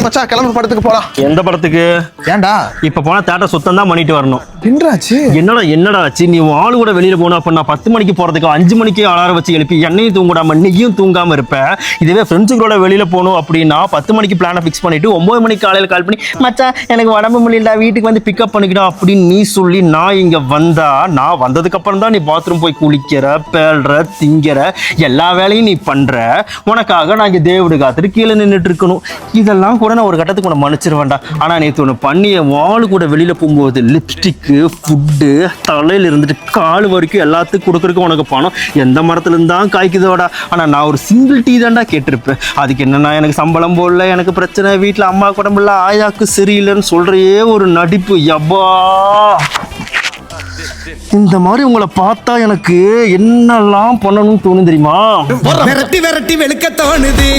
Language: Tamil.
மச்சான் கிளம்பு படத்துக்கு போலாம். எந்த படத்துக்கு? ஏன்டா இப்ப போனா தேட்டர் சுத்தம் தான் பண்ணிட்டு வரணும். என்னடாச்சு? என்னடா ஆச்சு? நீ ஆளு கூட வெளியில போனா அப்ப நான் 10 மணிக்கு போறதுக்கு 5 மணிக்கு அலாரம் வச்சு எழுப்பி என்னையும் தூங்காம நீயும் தூங்காம இருப்ப. இதுவே ஃப்ரெண்ட்ஸுங்களோட வெளியில போகணும் அப்படின்னா 10 மணிக்கு பிளானை ஃபிக்ஸ் பண்ணிட்டு 9 மணிக்கு காலையில கால் பண்ணி மச்சான் எனக்கு உடம்பு முடியல வீட்டுக்கு வந்து பிக்கப் பண்ணிக்கிடும் அப்படின்னு நீ சொல்லி நான் இங்க வந்தா, நான் வந்ததுக்கு அப்புறம் தான் நீ பாத்ரூம் போய் குளிக்கிற, பேழ்ற, திங்கிற, எல்லா வேலையும் நீ பண்ற. உனக்காக நான் இங்க தேவடு காத்துட்டு கீழே நின்றுட்டு இருக்கணும். இதெல்லாம் கூட நான் ஒரு கட்டத்துக்கு உன்னை மன்னிச்சிருவேன்டா. ஆனா நேற்று ஒன்று பண்ணிய வாள் கூட வெளியில போகும்போது லிப்ஸ்டிக்கு, ஃபுட்டு, தலையில இருந்துட்டு கால் வரைக்கும் எல்லாத்துக்கும் கொடுக்குறதுக்கு உனக்கு பணம் எந்த மரத்துல இருந்தான் காய்க்குதோடா. ஆனா நான் ஒரு சிங்கிள் டீ தான்டா கேட்டிருப்பேன். அதுக்கு என்னன்னா எனக்கு சம்பளம் போடல, எனக்கு பிரச்சனை, வீட்டுல அம்மா உடம்புல, ஆயாக்கு சரியில்லைன்னு சொல்றையே ஒரு நடிப்பு. யப்பா, இந்த மாதிரி உங்களை பார்த்தா எனக்கு என்னெல்லாம் பண்ணணும்னு தோணும் தெரியுமா? விரட்டி விரட்டி வெளுக்க தோணுது.